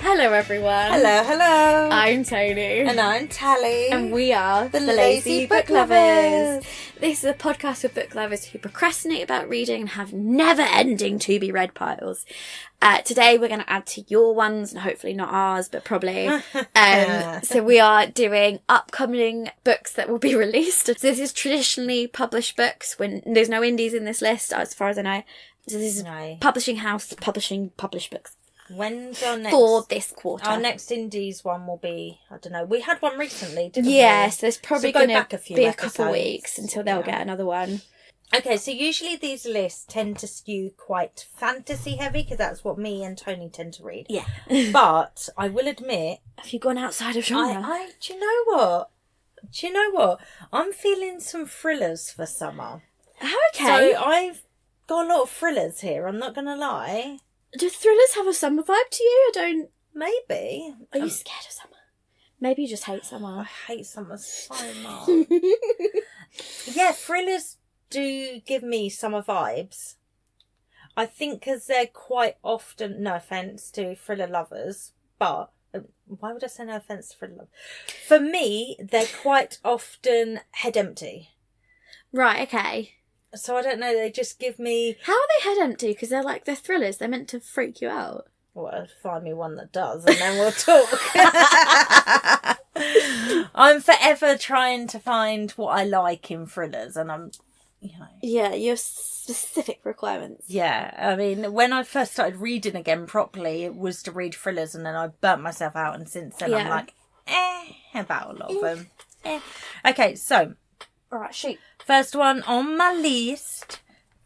Hello everyone. Hello. I'm Tony. And I'm Tally. And we are the Lazy Book Lovers. This is a podcast for book lovers who procrastinate about reading and have never-ending to-be-read piles. Today we're going to add to your ones, and hopefully not ours, but probably. So we are doing upcoming books that will be released. So this is traditionally published books. When there's no indies in this list, as far as I know. So this is publishing house publishing published books. When's our next... For this quarter. Our next indies one will be, I don't know, we had one recently, didn't we? Yes, there's probably going to be a couple episodes. Weeks until they'll get another one. Okay, so usually these lists tend to skew quite fantasy heavy, because that's what me and Tony tend to read. Yeah. But I will admit... Have you gone outside of genre? Do you know what? I'm feeling some thrillers for summer. Okay. So I've got a lot of thrillers here, I'm not going to lie. Do thrillers have a summer vibe to you? I don't... Maybe. Are you scared of summer? Maybe you just hate summer. I hate summer so much. Yeah, thrillers do give me summer vibes. I think because they're quite often, no offence to thriller lovers, but why would I say no offence to thriller lovers? For me, they're quite often head empty. Right, okay. So I don't know, they just give me... How are they head empty? Because they're thrillers. They're meant to freak you out. Well, find me one that does, and then we'll talk. I'm forever trying to find what I like in thrillers, and I'm, Yeah, you have specific requirements. Yeah, I mean, when I first started reading again properly, it was to read thrillers, and then I burnt myself out, and since then I'm like, about a lot of them. Okay, so... All right, shoot. First one on my list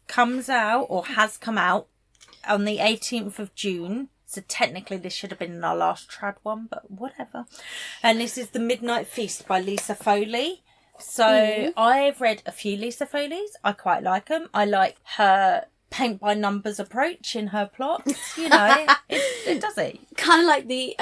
comes out, or has come out, on the 18th of June. So technically this should have been our last trad one, but whatever. And this is The Midnight Feast by Lisa Foley. So I've read a few Lisa Foleys. I quite like them. I like her paint by numbers approach in her plots. It does it. Kind of like the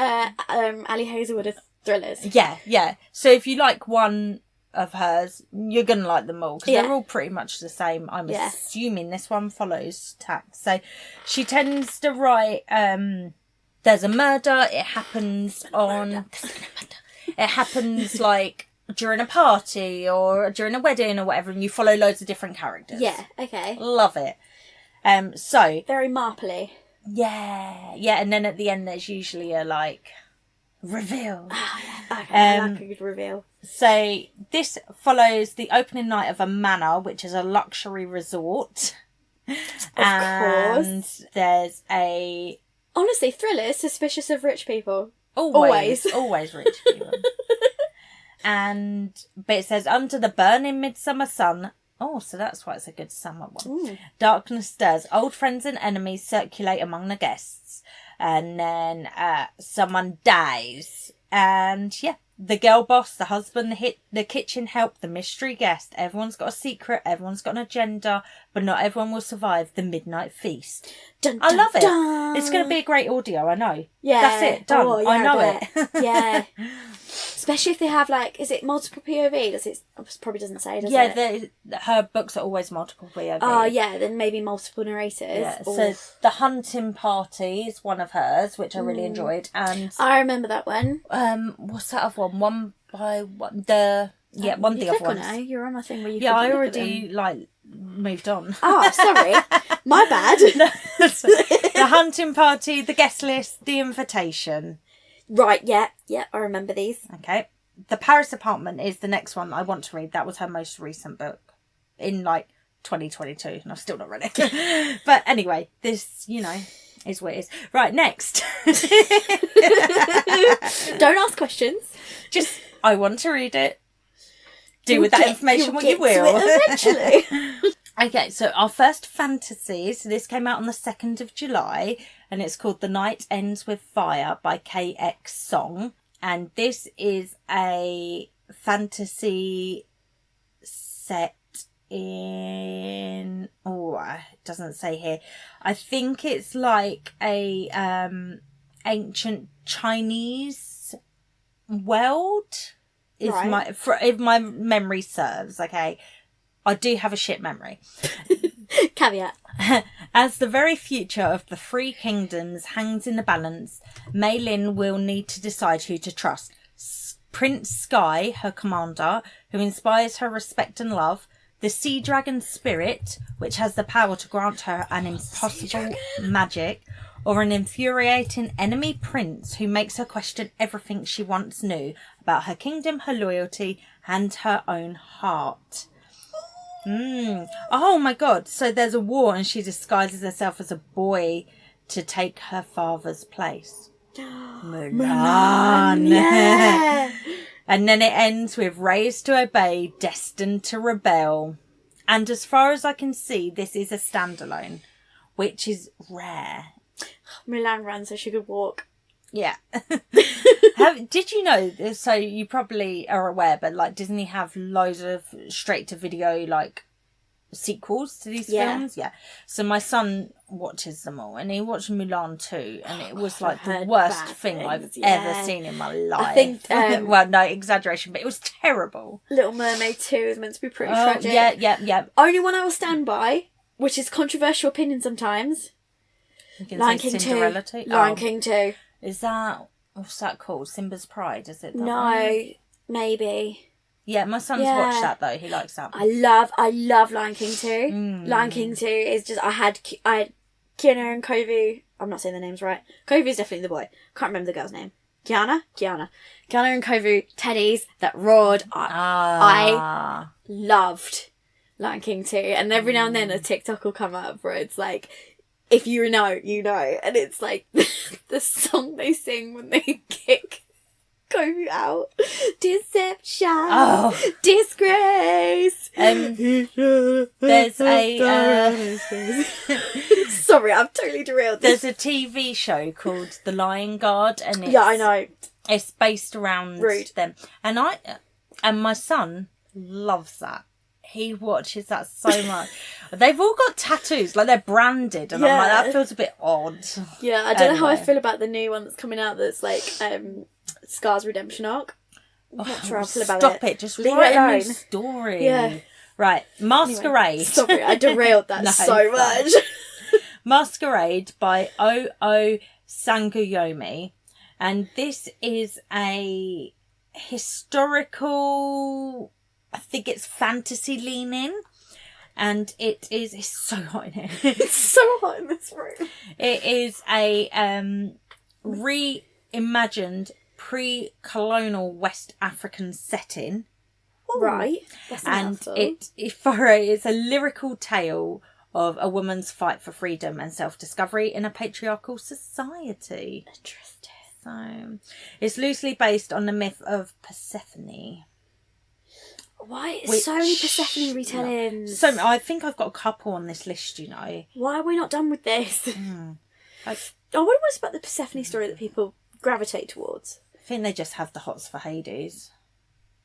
Ali Hazelwood of thrillers. Yeah. So if you like one of hers, you're gonna like them all, because they're all pretty much the same. I'm assuming this one follows tack. So she tends to write there's a murder, it happens like during a party or during a wedding or whatever, and you follow loads of different characters. Okay, love it. So very marpley. Yeah, and then at the end there's usually a reveal. Okay, I like a good reveal. So this follows the opening night of a manor, which is a luxury resort. Of course. There's a... Honestly, thrillers suspicious of rich people. Always rich people. But it says, under the burning midsummer sun... Oh, so that's why it's a good summer one. Darkness stirs. Old friends and enemies circulate among the guests. And then someone dies. And the girl boss, the husband, the kitchen help, the mystery guest. Everyone's got a secret. Everyone's got an agenda. But not everyone will survive the midnight feast. Dun, dun, I love it. dun. It's going to be a great audio, I know. Yeah. That's it. Done. Oh, yeah, I know it. Yeah. Especially if they have is it multiple POV? It probably doesn't say, does it? Yeah, her books are always multiple POV. Oh, yeah, then maybe multiple narrators. Yeah, so The Hunting Party is one of hers, which I really enjoyed. And I remember that one. What's that other one? One by one. One of the other ones. You're on a thing where you Yeah, I already moved on. Oh, sorry. My bad. The Hunting Party, The Guest List, The Invitation. Right, yeah, I remember these. Okay. The Paris Apartment is the next one I want to read. That was her most recent book in 2022, and I've still not read it. But anyway, this, is what it is. Right, next. Don't ask questions. Just, I want to read it. Do with that information what you will. Eventually. Okay, so our first fantasy, so this came out on the 2nd of July, and it's called The Night Ends With Fire by KX Song. And this is a fantasy set in... it doesn't say here. I think it's like a ancient Chinese world, if my memory serves, okay? I do have a shit memory. Caveat. As the very future of the three kingdoms hangs in the balance, Mei Lin will need to decide who to trust. Prince Sky, her commander, who inspires her respect and love, the sea dragon Spirit, which has the power to grant her an impossible magic, or an infuriating enemy prince who makes her question everything she once knew about her kingdom, her loyalty, and her own heart. Oh my god, so there's a war and she disguises herself as a boy to take her father's place. Mulan. Yeah. And then it ends with raised to obey, destined to rebel. And as far as I can see, this is a standalone, which is rare. Mulan ran so she could walk. Yeah. Did you know, so you probably are aware, but like Disney have loads of straight to video like sequels to these films. Yeah. So my son watches them all and he watched Mulan too, and it was like the worst thing I've ever seen in my life. I think well, no exaggeration, but it was terrible. Little Mermaid 2 is meant to be pretty Oh, tragic. yeah. Only one I will stand by, which is controversial opinion sometimes. Lion King 2. Lion King 2. Is that, what's that called? Simba's Pride, is it? No, maybe. Yeah, my son's watched that though. He likes that. I love Lion King 2. Lion King 2 is just, I had Kiana and Kovu. I'm not saying the names right. Kovu is definitely the boy. Can't remember the girl's name. Kiana and Kovu, teddies that roared. I loved Lion King 2. And every now and then a TikTok will come up where it's like, if you know, you know. And it's like the song they sing when they kick Kovu out. Deception. Oh. Disgrace. There's a... Sorry, I've totally derailed this. There's a TV show called The Lion Guard. And it's, yeah, I know. It's based around them. And my son loves that. He watches that so much. They've all got tattoos, like they're branded, and I'm like, that feels a bit odd. Yeah, I don't know how I feel about the new one that's coming out that's like Scar's redemption arc. I'm not sure how I feel about Stop it, just leave write it a alone. new story. Yeah. Right, Masquerade. Anyway, sorry, I derailed that so much. Masquerade by O.O. Sangoyomi. And this is a historical... I think it's fantasy leaning, and it's so hot in here. It's so hot in this room. It is a reimagined pre-colonial West African setting. Right. That's and it's a lyrical tale of a woman's fight for freedom and self-discovery in a patriarchal society. Interesting. So it's loosely based on the myth of Persephone. Why so many Persephone retellings? So I think I've got a couple on this list, you know. Why are we not done with this? I wonder what's about the Persephone story that people gravitate towards. I think they just have the hots for Hades.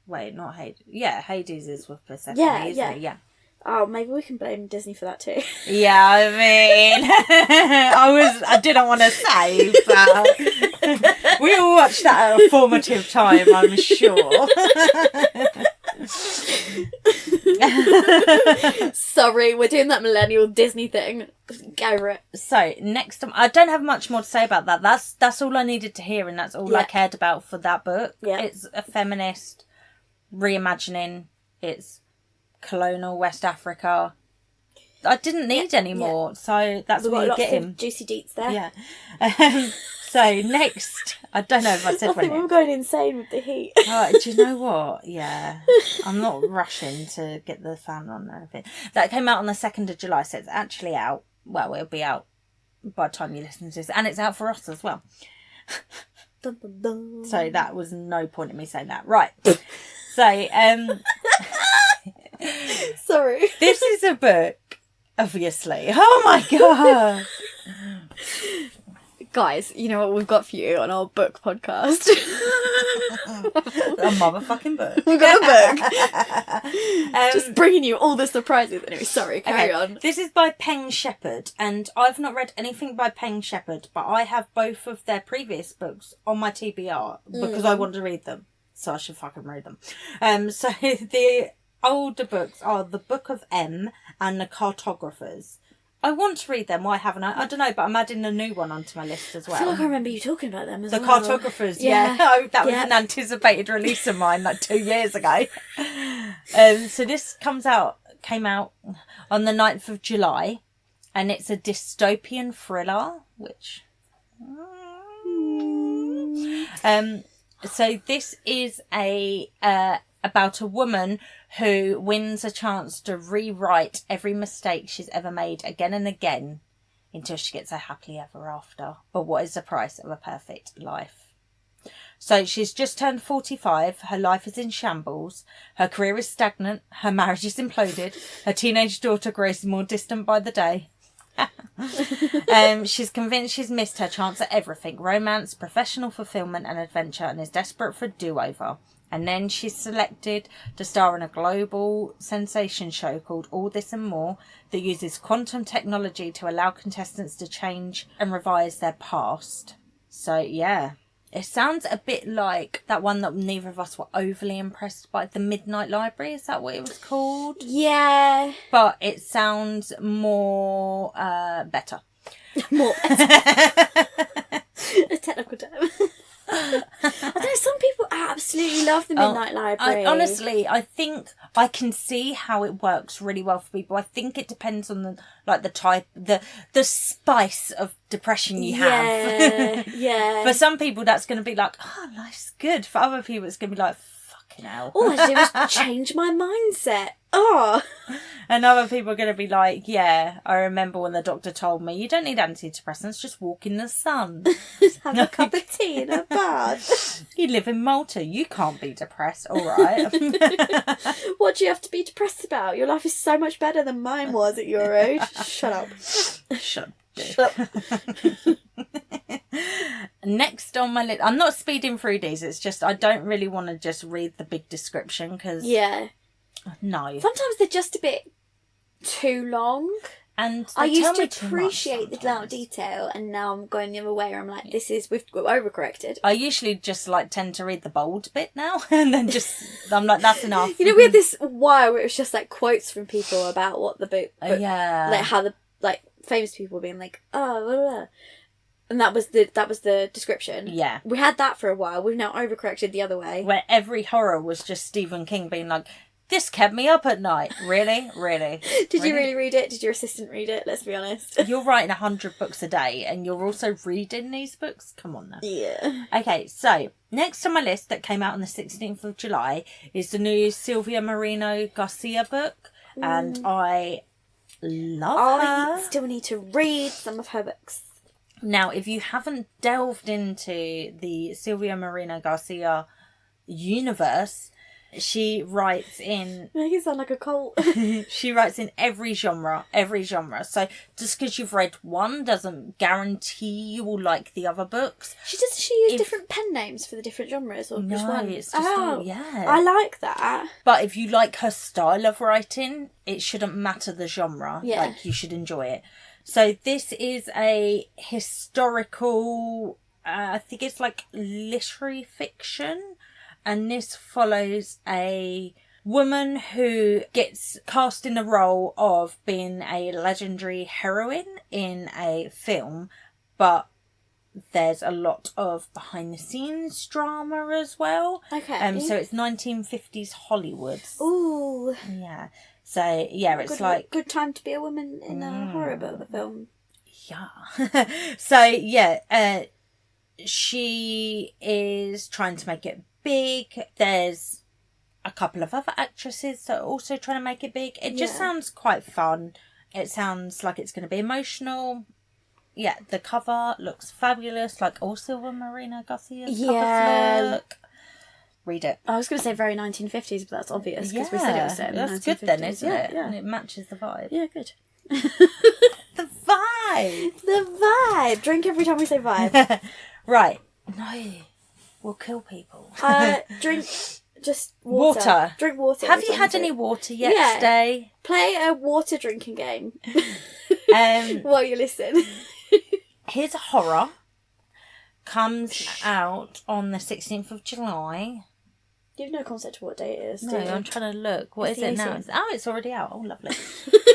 Wait, not Hades. Yeah, Hades is with Persephone, isn't it? Yeah. Oh, maybe we can blame Disney for that too. Yeah, I mean, I didn't want to say, but we all watched that at a formative time, I'm sure. Sorry, we're doing that millennial Disney thing. Go for it. So next time, I don't have much more to say about that. That's all I needed to hear, and that's all I cared about for that book. Yeah. It's a feminist reimagining. It's colonial West Africa. I didn't need any more, so that's what you get him. Juicy deets there. Yeah. So next, I don't know if I said I think we're going insane with the heat. Do you know what? Yeah, I'm not rushing to get the fan on or anything. That came out on the 2nd of July, so it's actually out. Well, it'll be out by the time you listen to this, and it's out for us as well. Dun, dun, dun. So that was no point in me saying that. Right. So, sorry. This is a book, obviously. Oh my god. Guys, you know what we've got for you on our book podcast? A motherfucking book. We've got a book. Just bringing you all the surprises. Anyway, sorry, carry on. This is by Peng Shepherd, and I've not read anything by Peng Shepherd, but I have both of their previous books on my TBR because I want to read them. So I should fucking read them. So the older books are The Book of M and The Cartographers. I want to read them. Why haven't I? I don't know, but I'm adding a new one onto my list as well. I feel like I remember you talking about them as The well. Cartographers, yeah. Oh, that was an anticipated release of mine like 2 years ago. So this came out on the 9th of July, and it's a dystopian thriller, which... So this is about a woman who wins a chance to rewrite every mistake she's ever made again and again until she gets a happily ever after. But what is the price of a perfect life? So she's just turned 45. Her life is in shambles. Her career is stagnant. Her marriage is imploded. Her teenage daughter grows more distant by the day. She's convinced she's missed her chance at everything: romance, professional fulfillment and adventure, and is desperate for a do-over. And then she's selected to star in a global sensation show called All This and More that uses quantum technology to allow contestants to change and revise their past. So yeah, it sounds a bit like that one that neither of us were overly impressed by, The Midnight Library. Is that what it was called? Yeah. But it sounds more better. More better. A technical term. I don't know, some people absolutely love The Midnight Library. I think I can see how it works really well for people. I think it depends on the type, the spice of depression you have. Yeah. For some people that's going to be like, oh, life's good. For other people it's going to be like, fucking hell. All I did was change my mindset. Oh. And other people are going to be like, yeah, I remember when the doctor told me, you don't need antidepressants, just walk in the sun. Just have a cup of tea in a bath. You live in Malta, you can't be depressed, all right. What do you have to be depressed about? Your life is so much better than mine was at your age. Shut up. Shut up. Next on my list, I'm not speeding through these, it's just I don't really want to just read the big description because... Yeah. No. Sometimes they're just a bit too long. And I used to appreciate the amount of detail, and now I'm going the other way where I'm like, we've overcorrected. I usually just tend to read the bold bit now, and then I'm like, that's enough. You know, we had this while where it was just like quotes from people about what the book yeah, like how the famous people being like, oh, blah, blah, blah. And that was the description. Yeah. We had that for a while. We've now overcorrected the other way. Where every horror was just Stephen King being like, this kept me up at night. Really? Really? Did you really read it? Did your assistant read it? Let's be honest. You're writing 100 books a day and you're also reading these books? Come on now. Yeah. Okay, so next on my list that came out on the 16th of July is the new Silvia Moreno-Garcia book. And I love her. I still need to read some of her books. Now, if you haven't delved into the Silvia Moreno-Garcia universe, she writes in... Make it sound like a cult. She writes in every genre. So just because you've read one doesn't guarantee you will like the other books. Does she use different pen names for the different genres or just one? It's just yeah. I like that. But if you like her style of writing, it shouldn't matter the genre. Yeah. Like, you should enjoy it. So this is a historical, I think it's like literary fiction. And this follows a woman who gets cast in the role of being a legendary heroine in a film. But there's a lot of behind-the-scenes drama as well. Okay. So it's 1950s Hollywood. Ooh. Yeah. So, yeah, it's like... Good time to be a woman in a horror book film. Yeah. So, yeah, she is trying to make it big. There's a couple of other actresses that are also trying to make it big. It just sounds quite fun. It sounds like it's going to be emotional. Yeah, the cover looks fabulous, like all Silvia Moreno-Garcia's covers look. Read it. I was going to say very 1950s, but that's obvious because we said it was set in the 1950s. That's good then, isn't it? Yeah. And it matches the vibe. Yeah, good. The vibe! The vibe! Drink every time we say vibe. Right. No. We'll kill people. Drink just water. Drink water. Have you had any water yet today? Play a water drinking game. While you listen. Here's a horror. Comes out on the 16th of July. You have no concept of what day it is. No, I'm trying to look. What is it now? It's It's already out. Oh, lovely.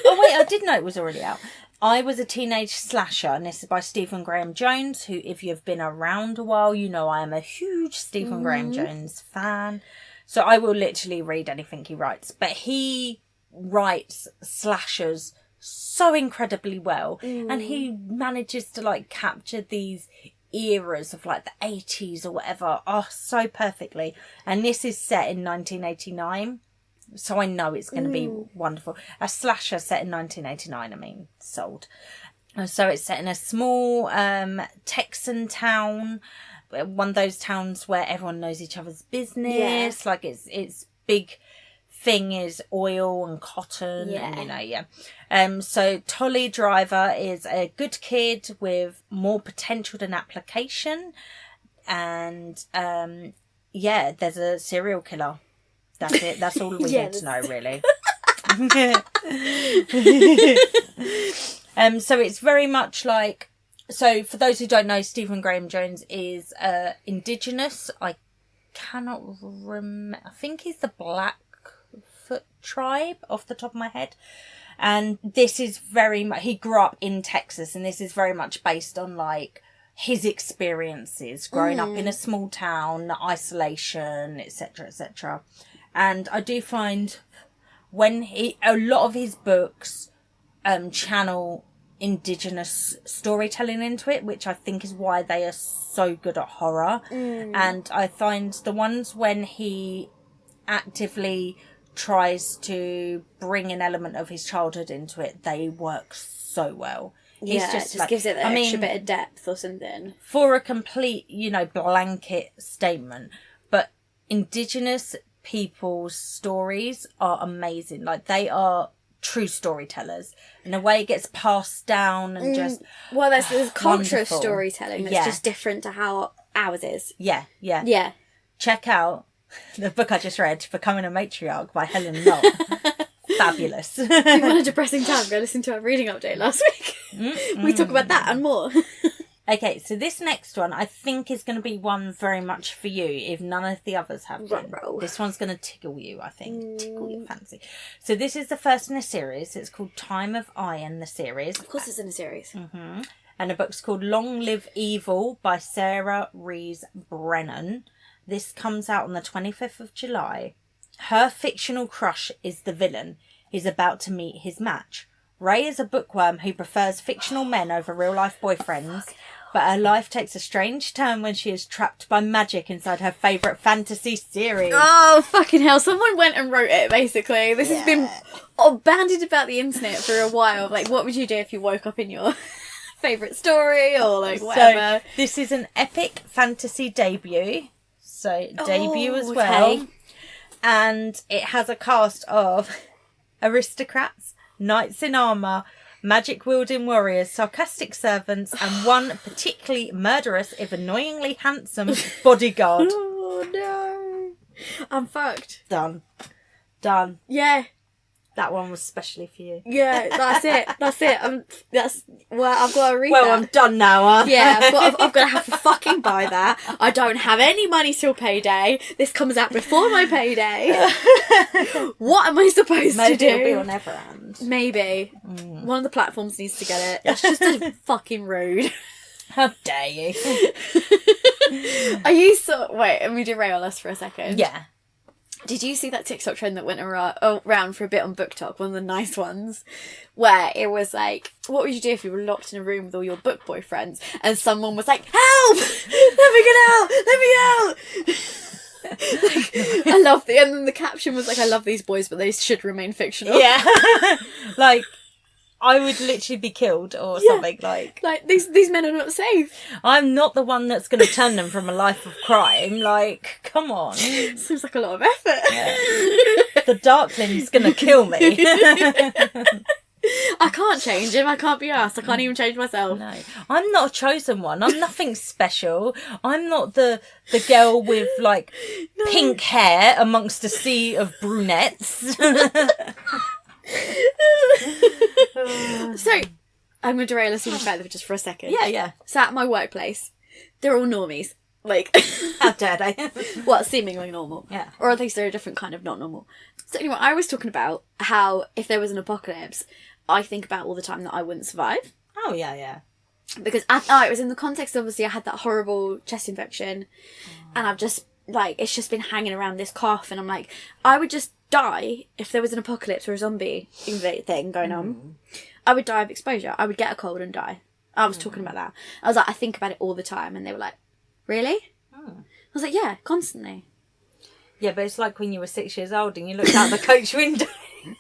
Oh, wait, I did know it was already out. I Was a Teenage Slasher, and this is by Stephen Graham Jones, who, if you've been around a while, you know I am a huge Stephen Graham Jones fan. So I will literally read anything he writes. But he writes slashers so incredibly well. And he manages to, like, capture these eras of, like, the 80s or whatever. Oh, so perfectly. And this is set in 1989. So I know it's going to be wonderful. A slasher set in 1989, I mean, sold. So it's set in a small Texan town, one of those towns where everyone knows each other's business. Like it's big thing is oil and cotton, and so Tolly Driver is a good kid with more potential than application, and there's a serial killer. That's it. That's all we need to know, really. So it's very much like... So for those who don't know, Stephen Graham Jones is indigenous. I cannot remember. I think he's the Blackfoot tribe off the top of my head. And this is very much... He grew up in Texas, and this is very much based on, like, his experiences growing up in a small town, isolation, etc., etc. And I do find a lot of his books channel indigenous storytelling into it, which I think is why they are so good at horror. And I find the ones when he actively tries to bring an element of his childhood into it, they work so well. Yeah, it just like, gives it that extra bit of depth or something. For a complete, blanket statement, but indigenous people's stories are amazing. Like, they are true storytellers, and the way it gets passed down and just... Well, there's a culture of storytelling that's just different to how ours is. Yeah. Check out the book I just read, Becoming a Matriarch by Helen Knott. Fabulous. If you want a depressing time, go listen to our reading update last week. We talk about that and more. Okay, so this next one I think is going to be one very much for you, if none of the others have been. This one's going to tickle you, I think. Tickle your fancy. So this is the first in a series. It's called Time of Iron, the series. Of course it's in a series. And the book's called Long Live Evil by Sarah Rees Brennan. This comes out on the 25th of July. Her fictional crush is the villain. He's about to meet his match. Ray is a bookworm who prefers fictional men over real-life boyfriends, but her life takes a strange turn when she is trapped by magic inside her favourite fantasy series. Oh, fucking hell. Someone went and wrote it, basically. This has been bandied about the internet for a while. Like, what would you do if you woke up in your favourite story or, like, whatever? So, this is an epic fantasy debut. So, debut as well. Okay. And it has a cast of aristocrats, knights in armour, magic-wielding warriors, sarcastic servants, and one particularly murderous, if annoyingly handsome, bodyguard. Oh, no. I'm fucked. Done. Yeah. That one was specially for you. Yeah, that's it. I've got to read that. Well, I'm done now, Yeah, I've got to have to fucking buy that. I don't have any money till payday. This comes out before my payday. What am I supposed to do? Maybe it'll be on Everand. Maybe. One of the platforms needs to get it. That's just fucking rude. How dare you? Wait, let me derail us for a second. Yeah. Did you see that TikTok trend that went around for a bit on BookTok, one of the nice ones, where it was like, what would you do if you were locked in a room with all your book boyfriends? And someone was like, help! Let me get out! I love and then the caption was like, I love these boys, but they should remain fictional. Yeah. Like, I would literally be killed or something. Like these men are not safe. I'm not the one that's going to turn them from a life of crime. Like, come on. Seems like a lot of effort. Yeah. The Darkling's going to kill me. I can't change him. I can't be asked. I can't even change myself. No. I'm not a chosen one. I'm nothing special. I'm not the girl with, like, pink hair amongst a sea of brunettes. So, I'm going to derail us even further just for a second. Yeah. So at my workplace, they're all normies. Like, how dare they? Well, seemingly normal. Yeah. Or at least they're a different kind of not normal. So anyway, I was talking about how if there was an apocalypse, I think about all the time that I wouldn't survive. Oh, yeah. Because it was in the context, obviously, I had that horrible chest infection, and I've just, like, it's just been hanging around this cough, and I'm like, I would just die if there was an apocalypse or a zombie thing going on. I would die of exposure. I would get a cold and die. I was talking about that. I was like, I think about it all the time, and they were like, really? I was like, yeah, constantly. Yeah, but it's like when you were 6 years old and you looked out the coach window.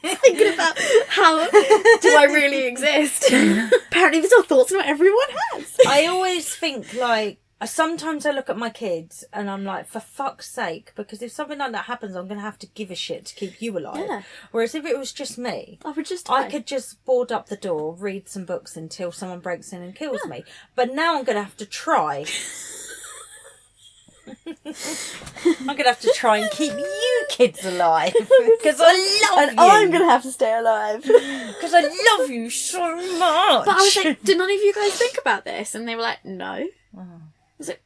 Thinking about how do I really exist? Apparently these are thoughts not everyone has. I always think, like, sometimes I look at my kids and I'm like, for fuck's sake, because if something like that happens, I'm going to have to give a shit to keep you alive. Yeah. Whereas if it was just me, I would just I could just board up the door, read some books until someone breaks in and kills me. But now I'm going to have to try. I'm going to have to try and keep you kids alive. Because I love and you. I'm going to have to stay alive. Because I love you so much. But I was like, did none of you guys think about this? And they were like, no. I was like,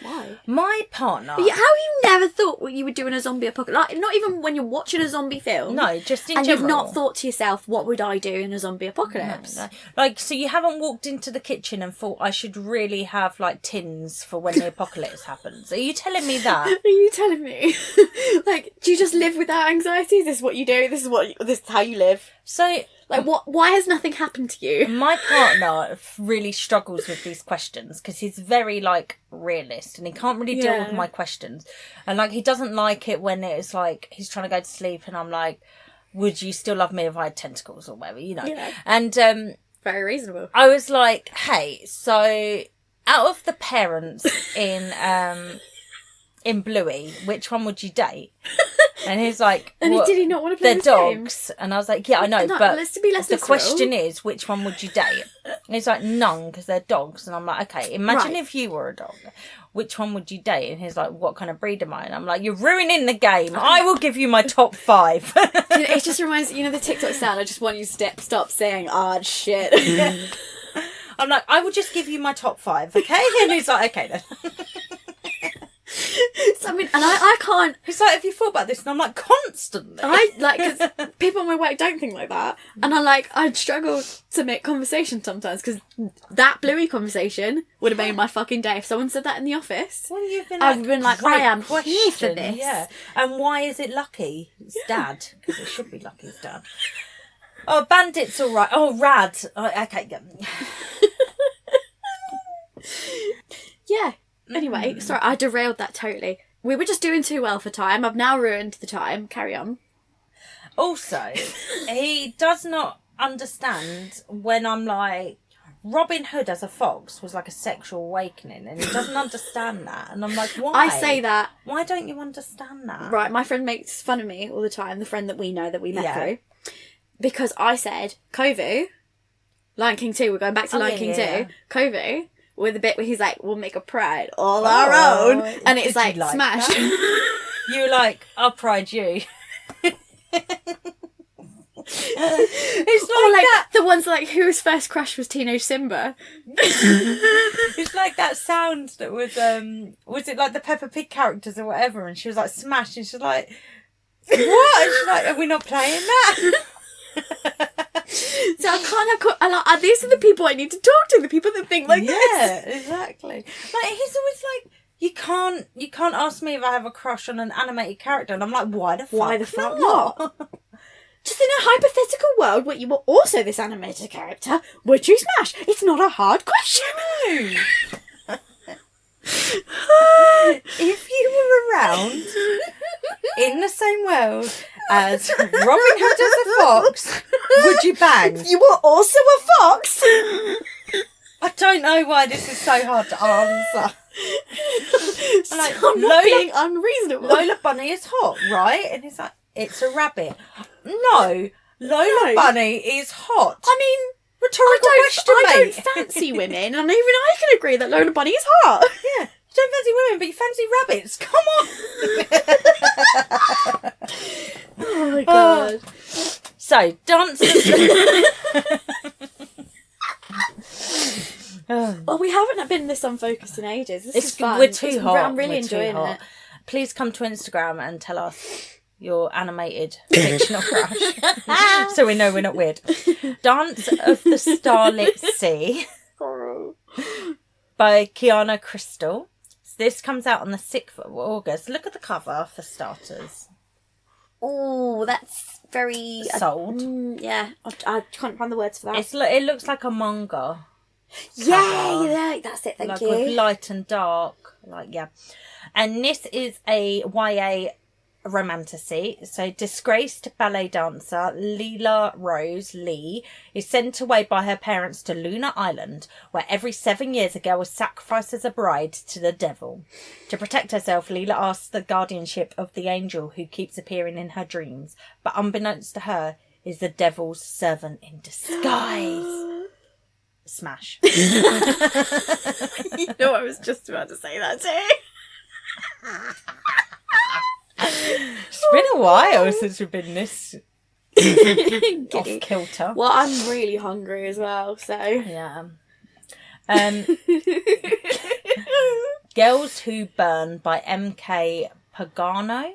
why? My partner... But how you never thought what you would do in a zombie apocalypse? Like, not even when you're watching a zombie film. No, just in and general. you've not thought to yourself, what would I do in a zombie apocalypse? No. Like, so you haven't walked into the kitchen and thought, I should really have, like, tins for when the apocalypse happens. Are you telling me that? Are you telling me? Like, do you just live without anxiety? Is this what you do? This is how you live? So... Like, why has nothing happened to you? My partner really struggles with these questions because he's very, like, realist and he can't really deal with my questions. And, like, he doesn't like it when it's, like, he's trying to go to sleep and I'm like, would you still love me if I had tentacles or whatever, you know? Yeah. And very reasonable. I was like, hey, so out of the parents in Bluey, which one would you date? And he's like, and did he not want to play they're this dogs? Game? And I was like, yeah, I know, no, but the question is, which one would you date? And he's like, none, because they're dogs. And I'm like, okay, imagine if you were a dog. Which one would you date? And he's like, what kind of breed am I? And I'm like, you're ruining the game. I will give you my top 5. It just reminds, the TikTok sound, I just want you to stop saying odd shit. I'm like, I will just give you my top 5, okay? And he's like, okay then. So, and I can't. He's like, have you thought about this? And I'm like, constantly. Because people on my work don't think like that. And I'd struggle to make conversation sometimes because that Bluey conversation would have made my fucking day. If someone said that in the office, well, I've been like, I am here for this. Yeah. And why is it Lucky? It's Dad. Because it should be Lucky's dad. Oh, Bandit's all right. Oh, Rad. Oh, okay. Yeah. Anyway, sorry, I derailed that totally. We were just doing too well for time. I've now ruined the time. Carry on. Also, he does not understand when I'm like, Robin Hood as a fox was like a sexual awakening, and he doesn't understand that. And I'm like, why? I say that. Why don't you understand that? Right, my friend makes fun of me all the time, the friend that we know that we met through. Because I said, Kovu, Lion King 2, we're going back to Lion King 2, Kovu, with a bit where he's like, we'll make a pride all our own. And it's like smash. You were like, I'll pride you. It's like that. The ones like, whose first crush was Teenage Simba? It's like that sound that was it like the Peppa Pig characters or whatever? And she was like, smash. And she's like, what? And she's like, are we not playing that? So I can't have... these are the people I need to talk to, the people that think like this. Yeah, exactly. Like, he's always like, you can't ask me if I have a crush on an animated character. And I'm like, why the fuck not? Just in a hypothetical world where you were also this animated character, would you smash? It's not a hard question. No. If you were around in the same world as Robin Hood as a fox, would you bang? You were also a fox. I don't know why this is so hard to answer. Like, I'm not being unreasonable. Lola Bunny is hot, right? And it's like, it's a rabbit. No, Lola Bunny is hot. I mean, rhetorical question, I mate. don't fancy women, and even I can agree that Lola Bunny is hot. Yeah, you don't fancy women, but you fancy rabbits. Come on. Oh my god. So, dancers. Well, we haven't been this unfocused in ages. This is fun. We're too hot. I'm really enjoying it. Please come to Instagram and tell us your animated fictional crush. So we know we're not weird. Dance of the Starlit Sea by Kiana Crystal. So this comes out on the 6th of August. Look at the cover for starters. Oh, that's very... Sold. Yeah, I can't find the words for that. It looks like a manga. Yeah, that's it, thank you. With light and dark. And this is a YA romantasy. So disgraced ballet dancer Leela Rose Lee is sent away by her parents to Lunar Island, where every 7 years a girl is sacrificed as a bride to the devil. To protect herself, Leela asks the guardianship of the angel who keeps appearing in her dreams, but unbeknownst to her is the devil's servant in disguise. Smash. You know, I was just about to say that too. It's been a while since we've been this off kilter. Well, I'm really hungry as well, so yeah. Girls Who Burn by M.K. Pagano,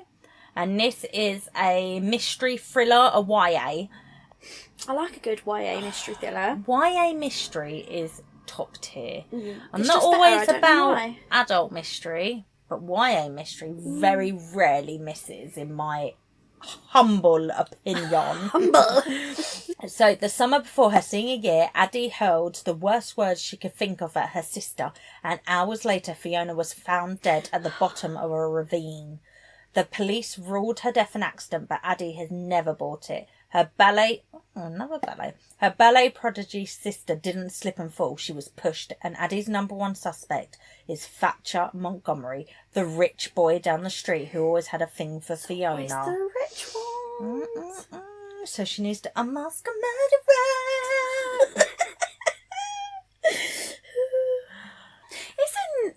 and this is a mystery thriller, a YA. I like a good YA mystery thriller. YA mystery is top tier. I'm It's not just always better, I don't know about why. adult mystery, but YA mystery very rarely misses, in my humble opinion. So, the summer before her senior year, Addie hurled the worst words she could think of at her sister, and hours later, Fiona was found dead at the bottom of a ravine. The police ruled her death an accident, but Addie has never bought it. Her ballet prodigy sister didn't slip and fall. She was pushed, and Addie's number one suspect is Thatcher Montgomery, the rich boy down the street who always had a thing for Fiona. It's the rich one. So she needs to unmask a murderer.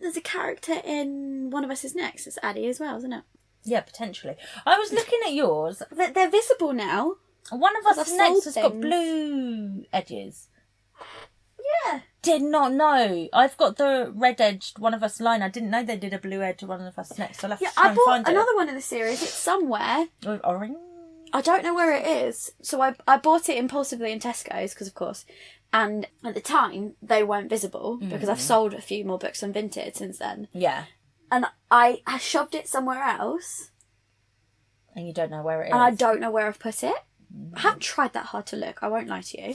There's a character in One of Us Is Next. It's Addie as well, isn't it? Yeah, potentially. I was looking at yours. They're visible now. One of Us I've Is Next sold has got things. blue edges. Yeah. Did not know. I've got the red edged One of Us line. I didn't know they did a blue edged One of Us Next. So I'll have to try I and bought find another one in the series. It's somewhere. it. With orange. I don't know where it is. So I bought it impulsively in Tesco's, because of course. And at the time, they weren't visible, because I've sold a few more books on Vinted since then. Yeah. And I shoved it somewhere else. And you don't know where it is. And I don't know where I've put it. I haven't tried that hard to look, I won't lie to you.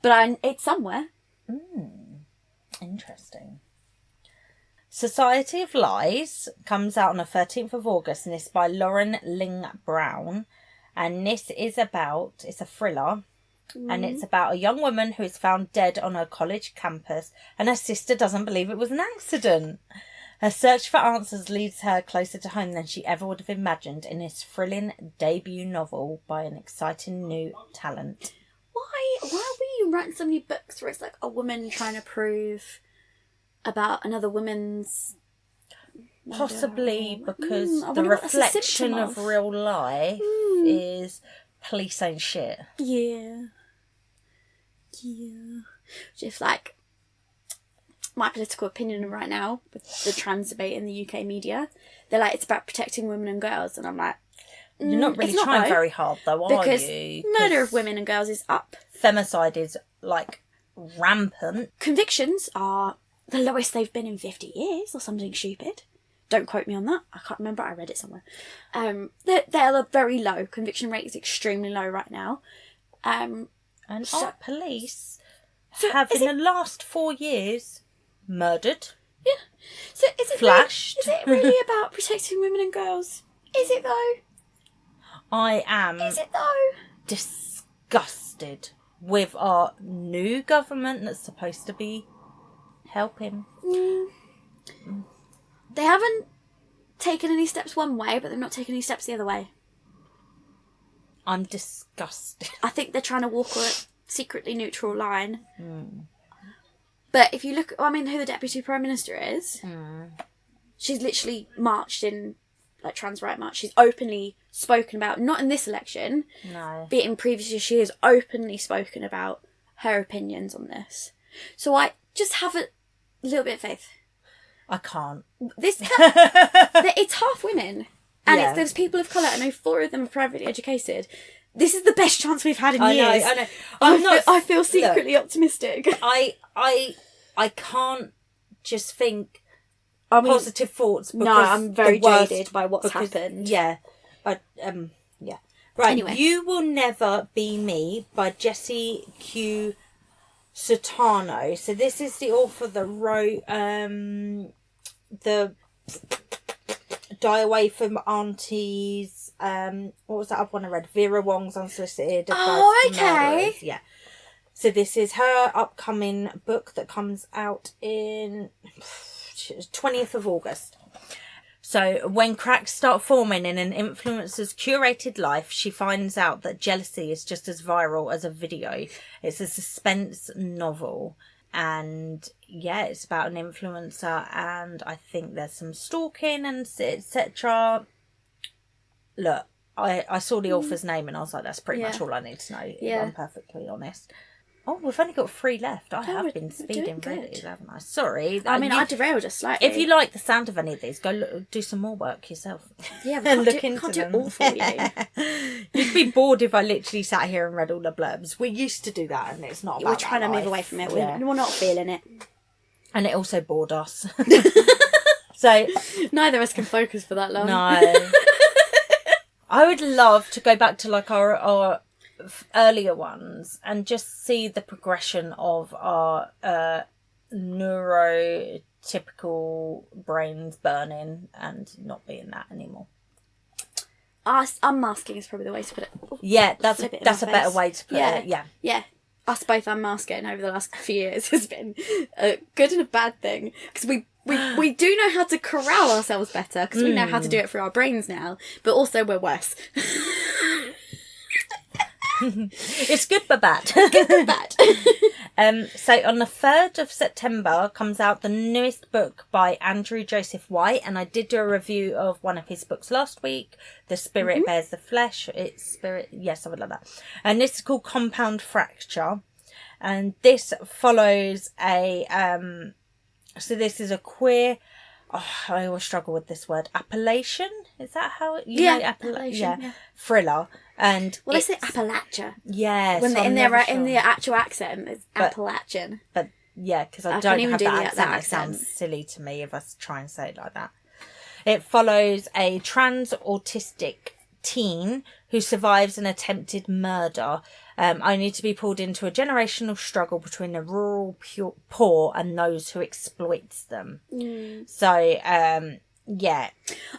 But it's somewhere. Interesting. Society of Lies comes out on the 13th of August, and it's by Lauren Ling Brown. And this is it's a thriller. And it's about a young woman who is found dead on her college campus, and her sister doesn't believe it was an accident. Her search for answers leads her closer to home than she ever would have imagined in this thrilling debut novel by an exciting new talent. Why will you write so many books where it's like a woman trying to prove about another woman's... Possibly because I the wonder what that's a reflection symptom of of. real life is police ain't shit. Yeah. Just like my political opinion right now with the trans debate in the UK media, they're like, it's about protecting women and girls, and I'm like, You're not really it's trying though, very hard though, are because you? murder of women and girls is up. Femicide is like rampant. Convictions are the lowest they've been in 50 years or something stupid. Don't quote me on that. I can't remember. I read it somewhere. They're very low. Conviction rate is extremely low right now. And our police So have is in the last 4 years murdered. Yeah. So is it Flashed. Really, is it really about protecting women and girls? Is it though? I am Is it though? disgusted with our new government that's supposed to be helping. They haven't taken any steps one way, but they've not taken any steps the other way. I'm disgusted. I think they're trying to walk a secretly neutral line. But if you look, who the Deputy Prime Minister is, she's literally marched in, like, trans right march. She's openly spoken about, not in this election, No. but in previous years, she has openly spoken about her opinions on this. So I just have a little bit of faith. I can't. It's half women. And it's those people of colour. I know 4 of them are privately educated. This is the best chance we've had in years. I know. I feel secretly optimistic. I can't just think positive thoughts. Because I'm very jaded by what's happened. Yeah. Yeah. Right. Anyway. You Will Never Be Me by Jessie Q. Sutano. So this is the author that wrote the Die Away from Auntie's, what was that other one I read? Vera Wong's Unsolicited Advice. Oh, from okay. Murderers. Yeah. So this is her upcoming book that comes out in 20th of August. So when cracks start forming in an influencer's curated life, she finds out that jealousy is just as viral as a video. It's a suspense novel. And yeah, it's about an influencer, and I think there's some stalking and etc. Look, I saw the author's name and I was like, that's pretty much all I need to know, if I'm perfectly honest. Oh, we've only got 3 left. I have been speeding really, haven't I? Sorry. I mean, I derailed just slightly. If you like the sound of any of these, go do some more work yourself. Yeah, we can't do it all for you. You'd be bored if I literally sat here and read all the blurbs. We used to do that, and it's not about We're trying to move away from it. Yeah. We're not feeling it. And it also bored us. So neither of us can focus for that long. No. I would love to go back to like our earlier ones and just see the progression of our neurotypical brains burning and not being that anymore. Unmasking is probably the way to put it. Yeah, that's a better way to put it. Yeah. Us both unmasking over the last few years has been a good and a bad thing, because we do know how to corral ourselves better, because we know how to do it through our brains now, but also we're worse. It's good but bad. Good but bad. So on the 3rd of September comes out the newest book by Andrew Joseph White, and I did do a review of one of his books last week, The Spirit Bears the Flesh. Something like that. And this is called Compound Fracture, and this follows a so this is a queer, I always struggle with this word, appellation? Is that how it... appellation. Yeah. Thriller. And they say Appalachia. Yeah. When in the actual accent, it's Appalachian. But yeah, because I don't have that accent. It sounds silly to me if I try and say it like that. It follows a trans autistic teen who survives an attempted murder, only to be pulled into a generational struggle between the rural poor and those who exploits them. So, yeah.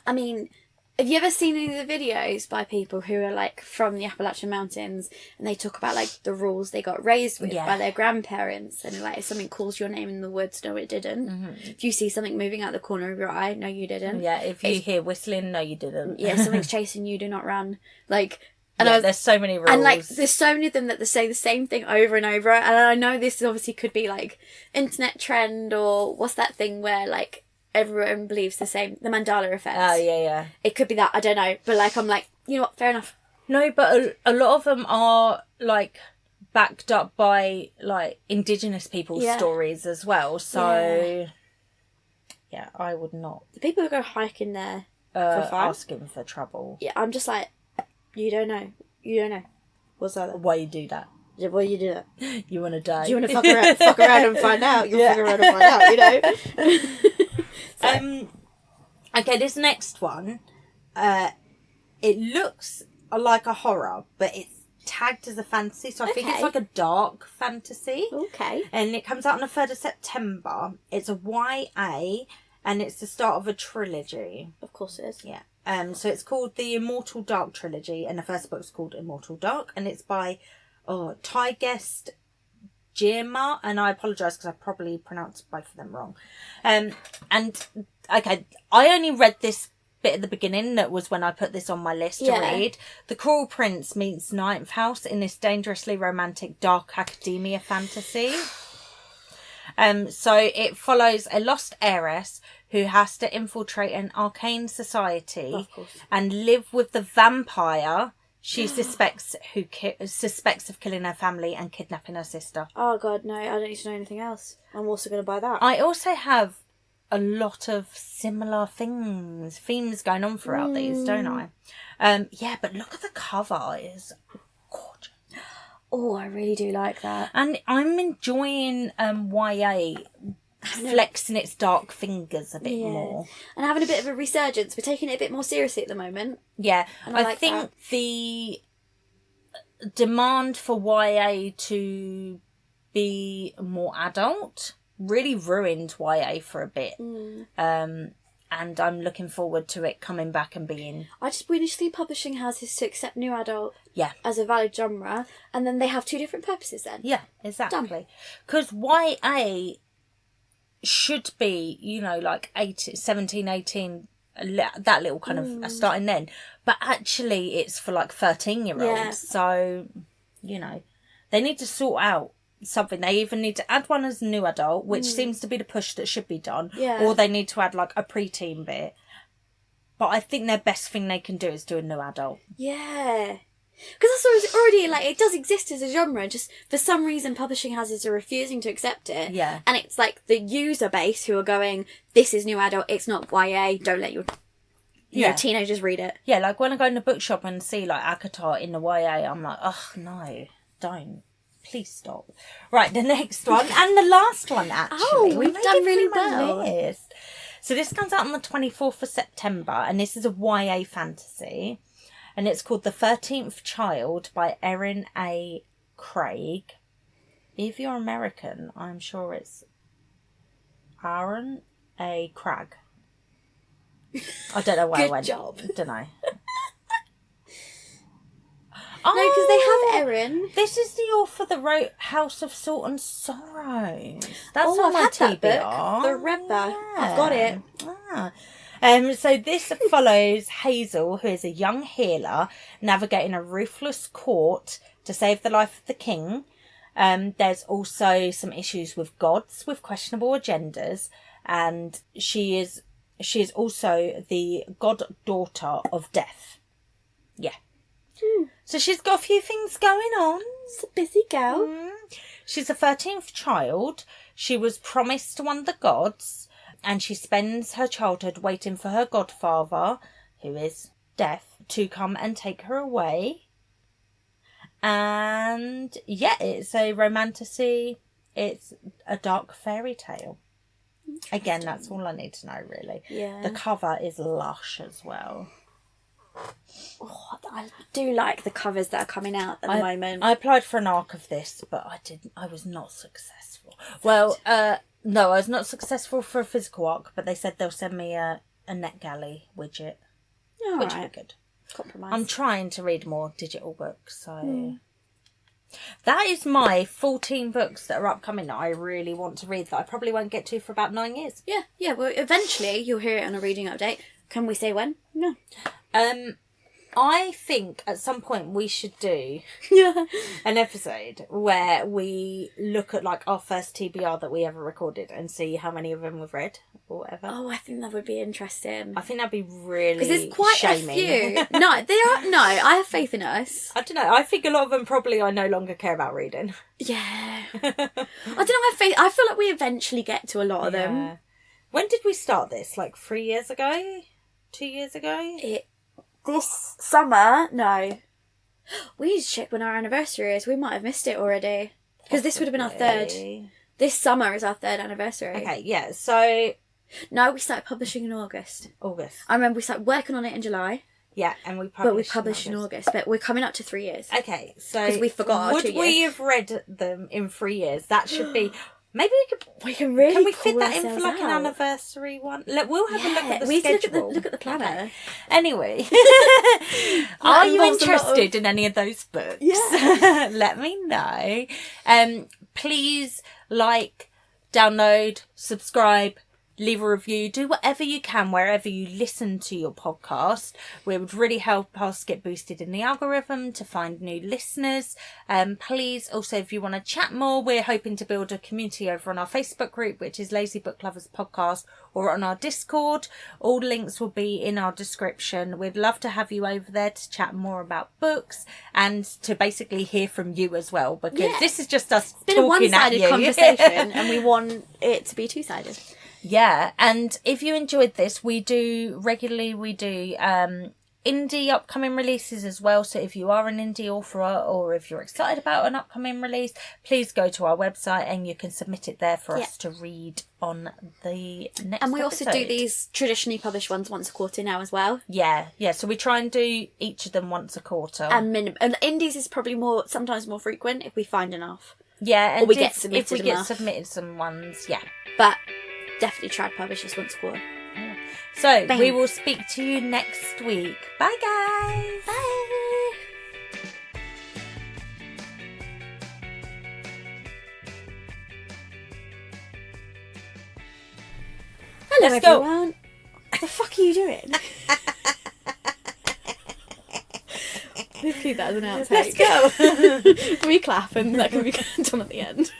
I mean, have you ever seen any of the videos by people who are like from the Appalachian Mountains, and they talk about like the rules they got raised with by their grandparents, and like if something calls your name in the woods, no it didn't. If you see something moving out the corner of your eye, no you didn't. Yeah, if you hear whistling, no you didn't. Yeah, something's chasing you, do not run. Like, and there's so many rules. And like there's so many of them that they say the same thing over and over, and I know this obviously could be like internet trend, or what's that thing where like everyone believes the same, the Mandela effect. Oh, yeah. It could be that, I don't know. But, like, I'm like, you know what, fair enough. No, but a lot of them are, like, backed up by, like, Indigenous people's stories as well. So, yeah, I would not. The people who go hiking there for fun, asking for trouble. Yeah, I'm just like, you don't know. You don't know. What's that? Why you do that? Why you do that? You want to die. Do you want to fuck around and find out? You'll fuck around and find out, you know? Okay, this next one, it looks like a horror, but it's tagged as a fantasy, so I think it's like a dark fantasy. Okay. And it comes out on the 3rd of September. It's a YA, and it's the start of a trilogy. Of course it is. Yeah. So it's called the Immortal Dark Trilogy, and the first book's called Immortal Dark, and it's by Tigest, Girma, and I apologise because I probably pronounced both of them wrong. And okay, I only read this bit at the beginning. That was when I put this on my list to read. The Cruel Prince meets Ninth House in this dangerously romantic dark academia fantasy. So it follows a lost heiress who has to infiltrate an arcane society and live with the vampire she suspects of killing her family and kidnapping her sister. Oh God, no! I don't need to know anything else. I'm also going to buy that. I also have a lot of similar themes going on throughout these, don't I? Yeah, but look at the cover. It's gorgeous. Oh, I really do like that. And I'm enjoying YA flexing its dark fingers a bit more. And having a bit of a resurgence. We're taking it a bit more seriously at the moment. Yeah. And I think that. The demand for YA to be more adult really ruined YA for a bit. And I'm looking forward to it coming back and being... we need to see publishing houses to accept new adult as a valid genre, and then they have two different purposes then. Yeah, exactly. Because YA should be, you know, like 17, 18, that little kind of starting then. But actually it's for like 13-year-olds. Yeah. So, you know, they need to sort out something. They either need to add one as a new adult, which seems to be the push that should be done, or they need to add like a preteen bit. But I think their best thing they can do is do a new adult. Yeah. Because that's already, like, it does exist as a genre, just for some reason publishing houses are refusing to accept it. Yeah. And it's like the user base who are going, this is new adult, it's not YA, don't let your teenagers read it. Yeah, like when I go in the bookshop and see like ACOTAR in the YA, I'm like, oh no, don't. Please stop. Right, the next one and the last one actually. Oh, we've done really well. List. So this comes out on the 24th of September, and this is a YA fantasy, and it's called The 13th Child by Erin A. Craig. If you're American, I'm sure it's Aaron A. Craig. I don't know where I went. Good job. Don't know. No, because they have Erin. This is the author that wrote House of Salt and Sorrow. That's on I've my had TBR. that book. I read that. Yeah. I've got it. So this follows Hazel, who is a young healer navigating a ruthless court to save the life of the king. There's also some issues with gods with questionable agendas, and she is also the goddaughter of death. Yeah. So she's got a few things going on. It's a busy girl. She's a 13th child. She was promised to one of the gods, and she spends her childhood waiting for her godfather, who is death, to come and take her away. And yeah, it's a romantasy. It's a dark fairy tale. Again, that's all I need to know, really. Yeah. The cover is lush as well. Oh, I do like the covers that are coming out at the moment. I applied for an arc of this, but I was not successful. Well, no, I was not successful for a physical arc, but they said they'll send me a NetGalley widget, which would be good. Compromise. I'm trying to read more digital books, so... That is my 14 books that are upcoming that I really want to read that I probably won't get to for about 9 years. Yeah, well, eventually you'll hear it on a reading update. Can we say when? No. I think at some point we should do an episode where we look at like our first TBR that we ever recorded and see how many of them we've read or whatever. Oh, I think that would be interesting. I think that'd be really because there's quite shaming. a few. No, they are. No, I have faith in us. I don't know. I think a lot of them probably I no longer care about reading. Yeah. I don't know. I have faith. I feel like we eventually get to a lot of them. When did we start this? Like 3 years ago? 2 years ago? This summer? No. We need to check when our anniversary is. We might have missed it already. Because this would have been our third. This summer is our third anniversary. Okay, yeah, so... No, we started publishing in August. I remember we started working on it in July. Yeah, and we published in August. But we're coming up to 3 years. Okay, so... Because we forgot our 2 years. Would we have read them in 3 years? That should be... Maybe can we fit that in for like an anniversary one? We'll have a look at the schedule. Look at the planner. Okay. Anyway, are you interested in any of those books? Yeah. Let me know. Please download, subscribe, leave a review, do whatever you can wherever you listen to your podcast. It would really help us get boosted in the algorithm to find new listeners. Please also, if you want to chat more, we're hoping to build a community over on our Facebook group, which is Lazy Book Lovers Podcast, or on our Discord. All links will be in our description. We'd love to have you over there to chat more about books and to basically hear from you as well, because this is just us talking at you. It's been a one-sided conversation and we want it to be two-sided. Yeah, and if you enjoyed this, we do indie upcoming releases as well. So if you are an indie author or if you're excited about an upcoming release, please go to our website and you can submit it there for us to read on the next And we episode. also do these traditionally published ones once a quarter now as well. Yeah. So we try and do each of them once a quarter. And indies is probably sometimes more frequent if we find enough. Yeah, and or we get submitted if we enough. get submitted some ones, yeah. But definitely try to publish this once a quarter. Yeah. So Bang. we will speak to you next week. Bye, guys. Bye. Hello, Let's go. everyone. What the fuck are you doing? Let's do that as an outtake. Let's go. We clap and that can be done at the end.